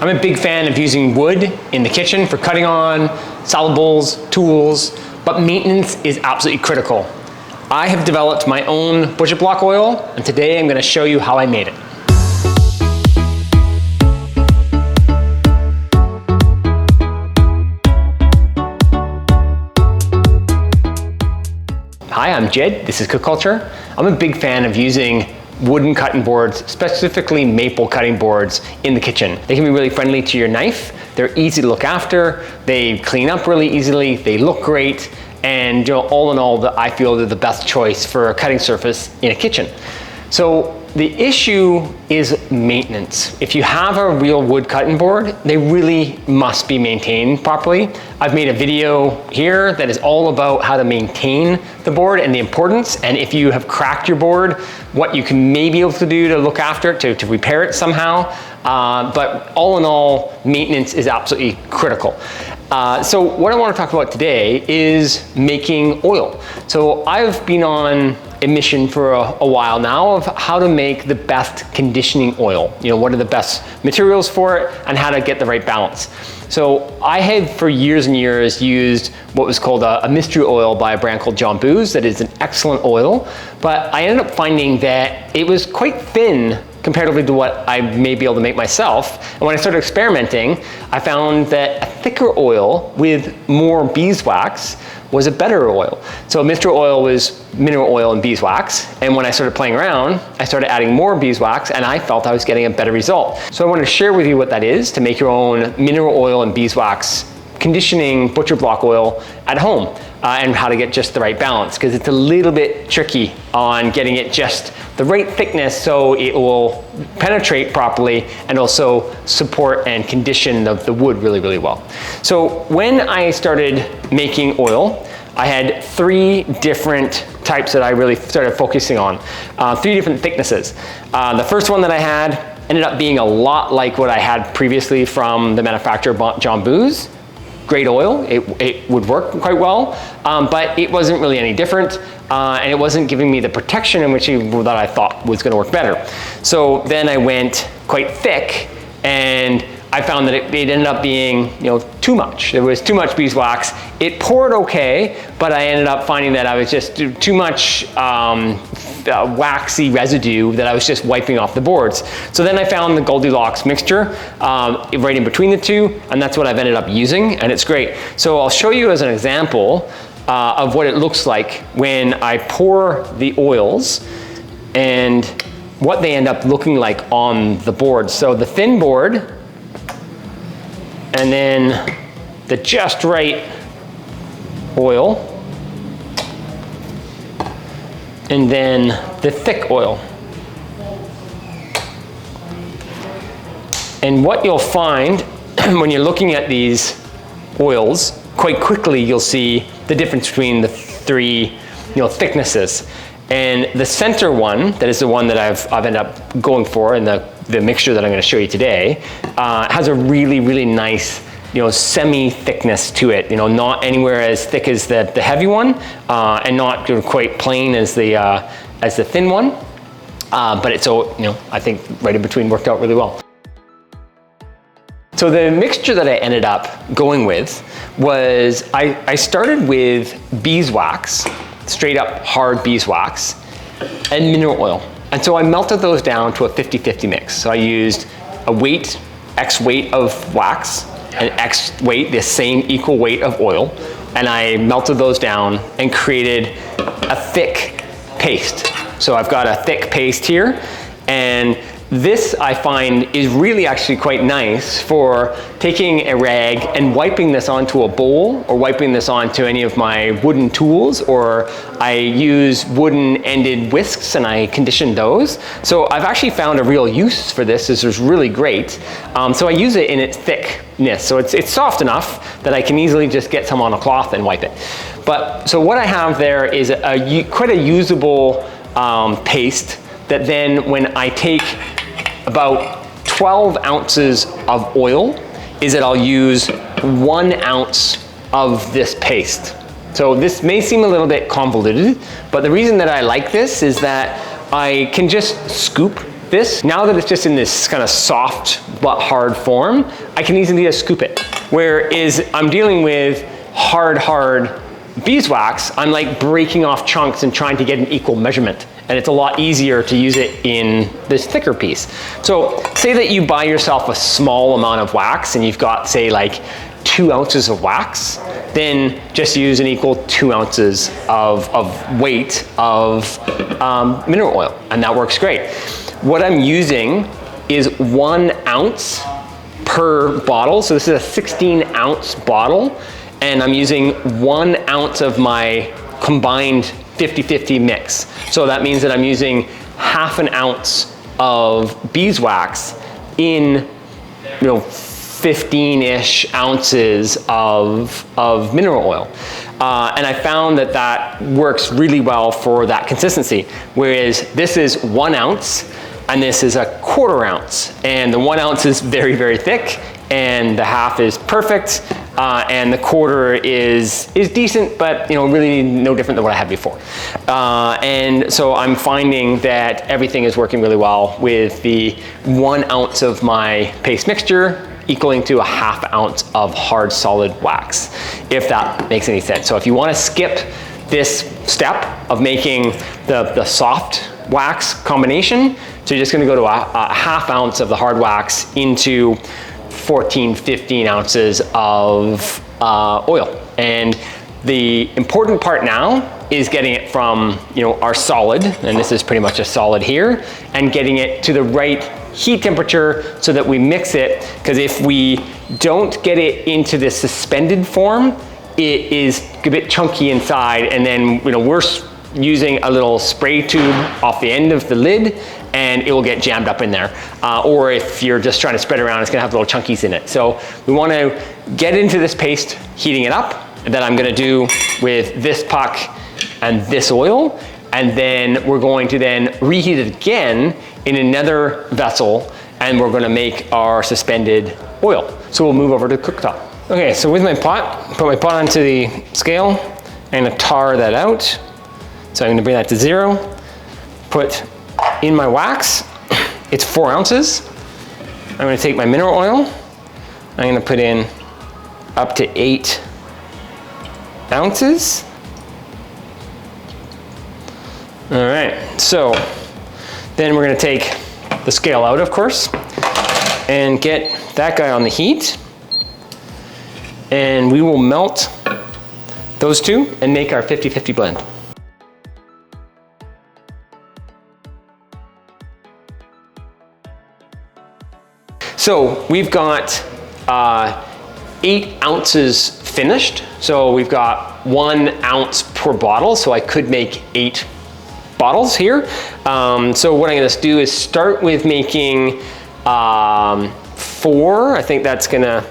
I'm a big fan of using wood in the kitchen for cutting on, salad bowls, tools, but maintenance is absolutely critical. I have developed my own butcher block oil, and today I'm going to show you how I made it. Hi, I'm Jed, this is Cook Culture. I'm a big fan of using wooden cutting boards, specifically maple cutting boards in the kitchen. They can be really friendly to your knife. They're easy to look after. They clean up really easily. They look great. And all in all, I feel they're the best choice for a cutting surface in a kitchen. So the issue is maintenance. If you have a real wood cutting board, they really must be maintained properly. I've made a video here that is all about how to maintain the board and the importance, and if you have cracked your board, what you can maybe be able to do to look after it, to repair it somehow. But all in all, maintenance is absolutely critical. So what I want to talk about today is making oil. So I've been on a mission for a while now of how to make the best conditioning oil. What are the best materials for it and how to get the right balance. So I have for years and years used what was called a mystery oil by a brand called John Booz that is an excellent oil, but I ended up finding that it was quite thin comparatively to what I may be able to make myself. And when I started experimenting, I found that a thicker oil with more beeswax was a better oil. So mystery oil was mineral oil and beeswax. And when I started playing around, I started adding more beeswax and I felt I was getting a better result. So I wanted to share with you what that is to make your own mineral oil and beeswax conditioning butcher block oil at home. And how to get just the right balance, because it's a little bit tricky on getting it just the right thickness so it will penetrate properly and also support and condition the wood really, really well. So when I started making oil, I had 3 different types that I really started focusing on, 3 different thicknesses. The first one that I had ended up being a lot like what I had previously from the manufacturer John Booz. Great oil, it would work quite well, but it wasn't really any different, and it wasn't giving me the protection in which that I thought was going to work better. So then I went quite thick, and I found that it ended up being too much. There was too much beeswax. It poured okay, but I ended up finding that I was just too much waxy residue that I was just wiping off the boards. So then I found the Goldilocks mixture right in between the two, and that's what I've ended up using, and it's great. So I'll show you as an example of what it looks like when I pour the oils and what they end up looking like on the board. So the thin board, and then the just right oil, and then the thick oil. And what you'll find when you're looking at these oils, quite quickly you'll see the difference between the 3 thicknesses. And the center one, that is the one that I've ended up going for in the mixture that I'm going to show you today, has a really, really nice semi-thickness to it, not anywhere as thick as the heavy one, and not quite plain as the thin one, but it's I think right in between worked out really well. So the mixture that I ended up going with was, I started with beeswax, straight up hard beeswax, and mineral oil. And so I melted those down to a 50-50 mix. So I used a weight, X weight of wax, and X weight, the same equal weight of oil, and I melted those down and created a thick paste. So I've got a thick paste here, and this I find is really actually quite nice for taking a rag and wiping this onto a bowl or wiping this onto any of my wooden tools, or I use wooden ended whisks and I condition those. So I've actually found a real use for this. This is really great. So I use it in its thickness. So it's soft enough that I can easily just get some on a cloth and wipe it. But so what I have there is quite a usable paste that then when I take about 12 ounces of oil, is that I'll use 1 ounce of this paste. So this may seem a little bit convoluted, but the reason that I like this is that I can just scoop this, now that it's just in this kind of soft but hard form, I can easily just scoop it. Whereas I'm dealing with hard beeswax, I'm like breaking off chunks and trying to get an equal measurement. And it's a lot easier to use it in this thicker piece. So say that you buy yourself a small amount of wax and you've got, say, like 2 ounces of wax, then just use an equal 2 ounces of weight of mineral oil, and that works great. What I'm using is 1 ounce per bottle. So this is a 16-ounce bottle, and I'm using 1 ounce of my combined 50-50 mix. So that means that I'm using half an ounce of beeswax in, 15-ish ounces of mineral oil. And I found that that works really well for that consistency. Whereas this is 1 ounce and this is a 1/4 ounce. And the 1 ounce is very, very thick, and the half is perfect. And the 1/4 is decent, but really no different than what I had before. And so I'm finding that everything is working really well with the 1 ounce of my paste mixture equaling to a half ounce of hard solid wax, if that makes any sense. So if you want to skip this step of making the soft wax combination, so you're just going to go to a half ounce of the hard wax into 14-15 ounces of oil. And the important part now is getting it from our solid, and this is pretty much a solid here, and getting it to the right heat temperature so that we mix it, because if we don't get it into this suspended form, it is a bit chunky inside, and then we're using a little spray tube off the end of the lid, and it will get jammed up in there. Or if you're just trying to spread around, it's gonna have little chunkies in it. So we wanna get into this paste, heating it up, that I'm gonna do with this puck and this oil, and then we're going to then reheat it again in another vessel, and we're gonna make our suspended oil. So we'll move over to the cooktop. Okay, so with my pot, put my pot onto the scale. I'm gonna tar that out. So I'm gonna bring that to 0, put in my wax. It's 4 ounces. I'm gonna take my mineral oil. I'm gonna put in up to 8 ounces. All right, so then we're gonna take the scale out, of course, and get that guy on the heat. And we will melt those two and make our 50-50 blend. So we've got 8 ounces finished. So we've got 1 ounce per bottle. So I could make 8 bottles here. So what I'm gonna do is start with making 4. I think that's gonna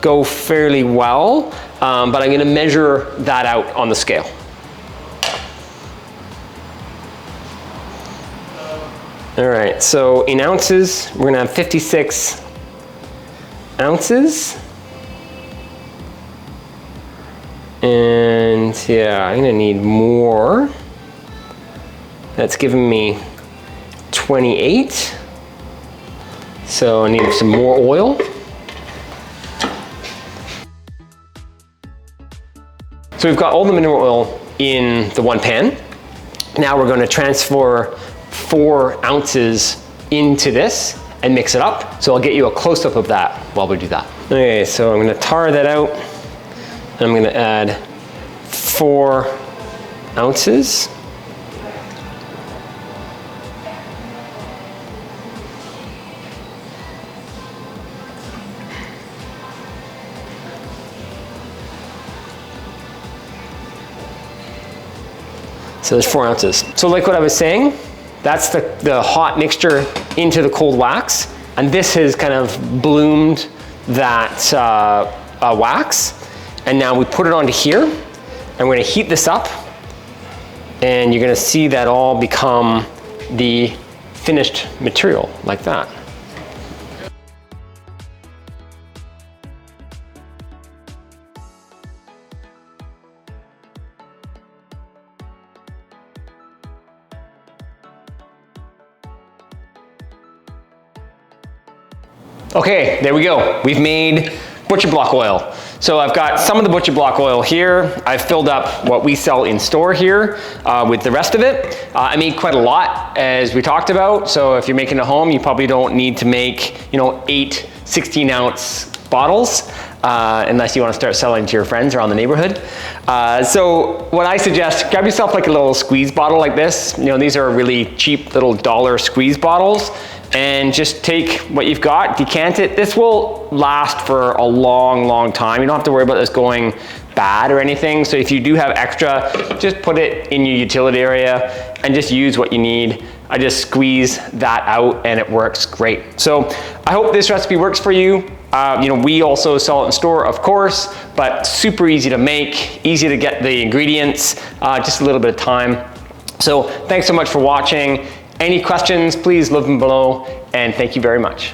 go fairly well, but I'm gonna measure that out on the scale. All right, so in ounces, we're gonna have 56 ounces. And yeah, I'm gonna need more. That's giving me 28. So I need some more oil. So we've got all the mineral oil in the one pan. Now we're going to transfer 4 ounces into this and mix it up. So I'll get you a close-up of that while we do that. Okay, so I'm going to tar that out. And I'm going to add 4 ounces. So there's 4 ounces. So like what I was saying, that's the hot mixture into the cold wax. And this has kind of bloomed that wax. And now we put it onto here. And we're gonna heat this up. And you're gonna see that all become the finished material like that. Okay, there we go. We've made butcher block oil. So I've got some of the butcher block oil here. I've filled up what we sell in store here with the rest of it. I made quite a lot, as we talked about. So if you're making it at home, you probably don't need to make, 8 16-ounce bottles. Unless you want to start selling to your friends around the neighborhood. So what I suggest, grab yourself like a little squeeze bottle like this. These are really cheap little dollar squeeze bottles, and just take what you've got, decant it. This will last for a long, long time. You don't have to worry about this going bad or anything. So if you do have extra, just put it in your utility area and just use what you need. I just squeeze that out and it works great. So I hope this recipe works for you. We also sell it in store, of course, but super easy to make, easy to get the ingredients, just a little bit of time. So thanks so much for watching. Any questions, please leave them below, and thank you very much.